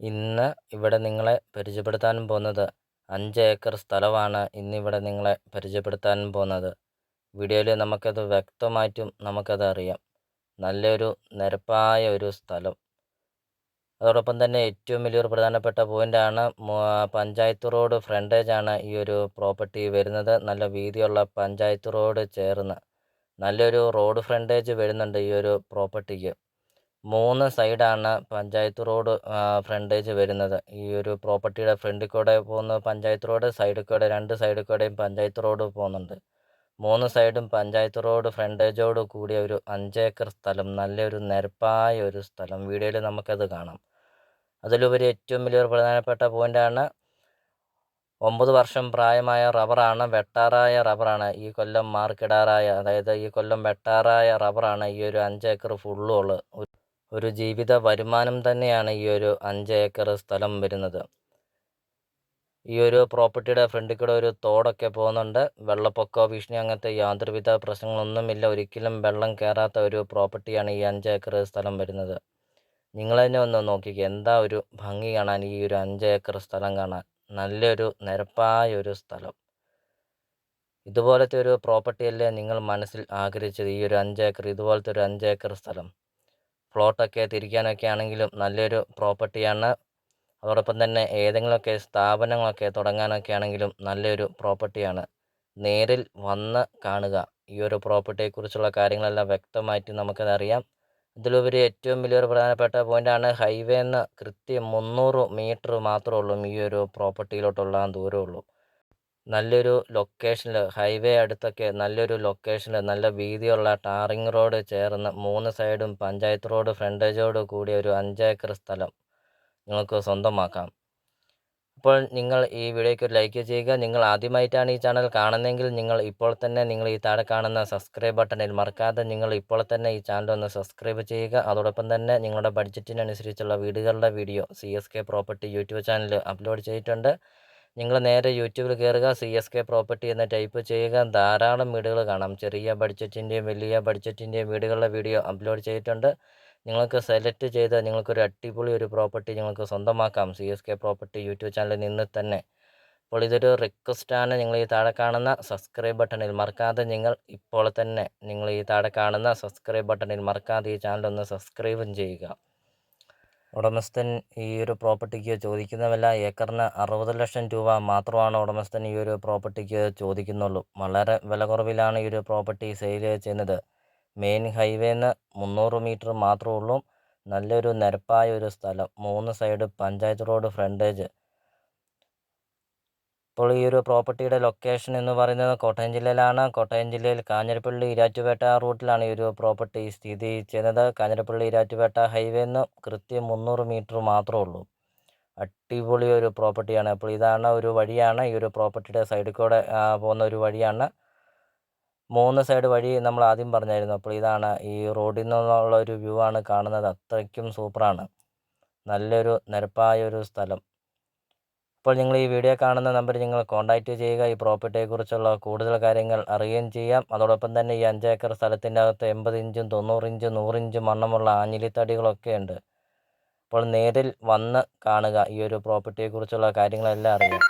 ഇന്ന് ഇവിടെ നിങ്ങളെ പരിചയപ്പെടുത്താൻ പോകുന്നത് 5 ഏക്കർ സ്ഥലമാണ് ഇന്നിവിടെ നിങ്ങളെ പരിചയപ്പെടുത്താൻ പോകുന്നത്. വീഡിയോയിൽ നമുക്കത് വ്യക്തമായിട്ടും നമുക്കത് അറിയാം. നല്ലൊരു നിരപ്പായ ഒരു സ്ഥലം. അതോടൊപ്പം തന്നെ ഏറ്റവും വലിയൊരു പ്രധാനപ്പെട്ട പോയിൻ്റാണ് പഞ്ചായത്ത് റോഡ് ഫ്രണ്ടേജാണ് ഈ ഒരു പ്രോപ്പർട്ടി വരുന്നത്. നല്ല വീതിയുള്ള പഞ്ചായത്ത് റോഡ് ചേർന്ന് നല്ലൊരു റോഡ് ഫ്രണ്ടേജ് വരുന്നുണ്ട് ഈ ഒരു പ്രോപ്പർട്ടിക്ക്. 3 സൈഡാണ് പഞ്ചായത്ത് റോഡ് ഫ്രണ്ടേജ് വരുന്നത്. ഈ ഒരു പ്രോപ്പർട്ടിയുടെ ഫ്രണ്ടിൽ കൂടെ പോകുന്ന പഞ്ചായത്ത് റോഡ്, സൈഡിൽ കൂടെ 2 സൈഡിൽ കൂടെയും പഞ്ചായത്ത് റോഡ് പോകുന്നുണ്ട്. 3 സൈഡും പഞ്ചായത്ത് റോഡ് ഫ്രണ്ടേജോട് കൂടിയ ഒരു 5 ഏക്കർ സ്ഥലം, നല്ലൊരു നിരപ്പായ ഒരു സ്ഥലം. വീഡിയോയിൽ നമുക്കത് കാണാം. അതിലുപരി ഏറ്റവും വലിയൊരു പ്രധാനപ്പെട്ട പോയിൻ്റാണ് 9 വർഷം പ്രായമായ റബ്ബറാണ്, വെട്ടാറായ റബ്ബറാണ്. ഈ കൊല്ലം മാർക്കിടാറായ, അതായത് ഈ കൊല്ലം വെട്ടാറായ റബ്ബറാണ് ഈ ഒരു 5 ഏക്കർ ഫുള്ളും ഉള്ളത്. ഒരു ജീവിത വരുമാനം തന്നെയാണ് ഈ ഒരു 5 ഏക്കർ സ്ഥലം വരുന്നത്. ഈ ഒരു പ്രോപ്പർട്ടിയുടെ ഫ്രണ്ടിൽ കൂടെ ഒരു തോടൊക്കെ പോകുന്നുണ്ട്. വെള്ളപ്പൊക്ക ഭീഷണി അങ്ങനത്തെ യാതൊരുവിധ പ്രശ്നങ്ങളൊന്നുമില്ല. ഒരിക്കലും വെള്ളം കയറാത്ത ഒരു പ്രോപ്പർട്ടിയാണ് ഈ 5 ഏക്കർ സ്ഥലം വരുന്നത്. നിങ്ങൾ തന്നെ ഒന്ന് നോക്കിക്കേ, എന്താ ഒരു ഭംഗി കാണാൻ ഈ ഒരു 5 ഏക്കർ സ്ഥലം കാണാൻ. നല്ലൊരു നിരപ്പായ ഒരു സ്ഥലം. ഇതുപോലത്തെ ഒരു പ്രോപ്പർട്ടിയല്ലേ നിങ്ങൾ മനസ്സിൽ ആഗ്രഹിച്ചത്? ഈ ഒരു 5 ഏക്കർ, ഇതുപോലത്തെ ഒരു 5 ഏക്കർ സ്ഥലം. പ്ലോട്ടൊക്കെ തിരിക്കാനൊക്കെ ആണെങ്കിലും നല്ലൊരു പ്രോപ്പർട്ടിയാണ്. അതോടൊപ്പം തന്നെ ഏതെങ്കിലുമൊക്കെ സ്ഥാപനങ്ങളൊക്കെ തുടങ്ങാനൊക്കെ ആണെങ്കിലും നല്ലൊരു പ്രോപ്പർട്ടിയാണ്. നേരിൽ വന്ന് കാണുക. ഈ ഒരു പ്രോപ്പർട്ടിയെക്കുറിച്ചുള്ള കാര്യങ്ങളെല്ലാം വ്യക്തമായിട്ട് നമുക്കതറിയാം. ഇതിലുപരി ഏറ്റവും വലിയൊരു പ്രധാനപ്പെട്ട പോയിൻ്റാണ് ഹൈവേന്ന് കൃത്യം 300 മീറ്റർ മാത്രമേ ഉള്ളൂ ഈ ഒരു പ്രോപ്പർട്ടിയിലോട്ടുള്ള ദൂരമുള്ളൂ. നല്ലൊരു ലൊക്കേഷനിൽ, ഹൈവേ അടുത്തൊക്കെ നല്ലൊരു ലൊക്കേഷനിൽ, നല്ല വീതിയുള്ള ടാറിങ് റോഡ് ചേർന്ന് 3 സൈഡും പഞ്ചായത്ത് റോഡ് ഫ്രണ്ടേജോട് കൂടിയ ഒരു 5 ഏക്കർ സ്ഥലം നിങ്ങൾക്ക് സ്വന്തമാക്കാം. അപ്പോൾ നിങ്ങൾ ഈ വീഡിയോയ്ക്ക് ഒരു ലൈക്ക് ചെയ്യുക. നിങ്ങൾ ആദ്യമായിട്ടാണ് ഈ ചാനൽ കാണുന്നതെങ്കിൽ നിങ്ങൾ ഇപ്പോൾ തന്നെ ഈ താഴെ കാണുന്ന സബ്സ്ക്രൈബ് ബട്ടണിൽ മറക്കാതെ നിങ്ങൾ ഇപ്പോൾ തന്നെ ഈ ചാനൽ ഒന്ന് സബ്സ്ക്രൈബ് ചെയ്യുക. അതോടൊപ്പം തന്നെ നിങ്ങളുടെ ബഡ്ജറ്റിനനുസരിച്ചുള്ള വീടുകളുടെ video CSK property YouTube channel upload ചെയ്തിട്ടുണ്ട്. നിങ്ങൾ നേരെ യൂട്യൂബിൽ കയറുക, CSK പ്രോപ്പർട്ടി എന്ന് ടൈപ്പ് ചെയ്യുക. ധാരാളം വീടുകൾ കാണാം. ചെറിയ ബഡ്ജറ്റിൻ്റെയും വലിയ ബഡ്ജറ്റിൻ്റെയും വീടുകളുടെ വീഡിയോ അപ്ലോഡ് ചെയ്തിട്ടുണ്ട്. നിങ്ങൾക്ക് സെലക്ട് ചെയ്ത് നിങ്ങൾക്കൊരു അടിപൊളി ഒരു പ്രോപ്പർട്ടി നിങ്ങൾക്ക് സ്വന്തമാക്കാം CSK പ്രോപ്പർട്ടി യൂട്യൂബ് ചാനലിൽ നിന്ന് തന്നെ. അപ്പോൾ ഇതൊരു റിക്വസ്റ്റാണ്. നിങ്ങൾ ഈ താഴെ കാണുന്ന സബ്സ്ക്രൈബ് ബട്ടണിൽ മറക്കാതെ ഇപ്പോൾ തന്നെ നിങ്ങൾ ഈ താഴെ കാണുന്ന സബ്സ്ക്രൈബ് ബട്ടണിൽ മറക്കാതെ ഈ ചാനൽ ഒന്ന് സബ്സ്ക്രൈബും ചെയ്യുക. ഉടമസ്ഥൻ ഈ ഒരു പ്രോപ്പർട്ടിക്ക് ചോദിക്കുന്ന വില ഏക്കറിന് 60 ലക്ഷം രൂപ മാത്രമാണ് ഉടമസ്ഥൻ ഈ ഒരു പ്രോപ്പർട്ടിക്ക് ചോദിക്കുന്നുള്ളൂ. വളരെ വില കുറവിലാണ് ഈ ഒരു പ്രോപ്പർട്ടി സെയിൽ ചെയ്യുന്നത്. മെയിൻ ഹൈവേന്ന് 300 മീറ്റർ മാത്രമേ ഉള്ളൂ. നല്ലൊരു നിരപ്പായ ഒരു സ്ഥലം, 3 സൈഡ് പഞ്ചായത്ത് റോഡ് ഫ്രണ്ടേജ്. ഇപ്പോൾ ഈ ഒരു പ്രോപ്പർട്ടിയുടെ ലൊക്കേഷൻ എന്ന് പറയുന്നത് കോട്ടയം ജില്ലയിലാണ്. കോട്ടയം ജില്ലയിൽ കാഞ്ഞിരപ്പള്ളി ഈരാറ്റുപേട്ട റൂട്ടിലാണ് ഈ ഒരു പ്രോപ്പർട്ടി സ്ഥിതി ചെയ്യുന്നത്. കാഞ്ഞിരപ്പള്ളി ഈരാറ്റുപേട്ട ഹൈവേന്ന് കൃത്യം 300 മീറ്റർ മാത്രമേ ഉള്ളൂ. അടിപൊളി ഒരു പ്രോപ്പർട്ടിയാണ്. അപ്പോൾ ഇതാണ് ഒരു വഴിയാണ്, ഈ ഒരു പ്രോപ്പർട്ടിയുടെ സൈഡിൽ കൂടെ പോകുന്ന ഒരു വഴിയാണ്. 3 സൈഡ് വഴി നമ്മൾ ആദ്യം പറഞ്ഞായിരുന്നു. അപ്പോൾ ഇതാണ് ഈ റോഡിൽ നിന്നുള്ള ഒരു വ്യൂ ആണ് കാണുന്നത്. അത്രയ്ക്കും സൂപ്പറാണ്. നല്ലൊരു നിരപ്പായ ഒരു സ്ഥലം. അപ്പോൾ നിങ്ങൾ ഈ വീഡിയോ കാണുന്ന നമ്പർ നിങ്ങൾ കോൺടാക്റ്റ് ചെയ്യുക. ഈ പ്രോപ്പർട്ടിയെക്കുറിച്ചുള്ള കൂടുതൽ കാര്യങ്ങൾ അറിയുകയും ചെയ്യാം. അതോടൊപ്പം തന്നെ ഈ 5 ഏക്കർ സ്ഥലത്തിൻ്റെ അകത്ത് 80 ഇഞ്ചും 90 ഇഞ്ചും 100 ഇഞ്ചും വണ്ണമുള്ള ആഞ്ഞിലിത്തടികളൊക്കെ ഉണ്ട്. അപ്പോൾ നേരിൽ വന്ന് കാണുക. ഈ ഒരു പ്രോപ്പർട്ടിയെക്കുറിച്ചുള്ള കാര്യങ്ങളെല്ലാം അറിയാം.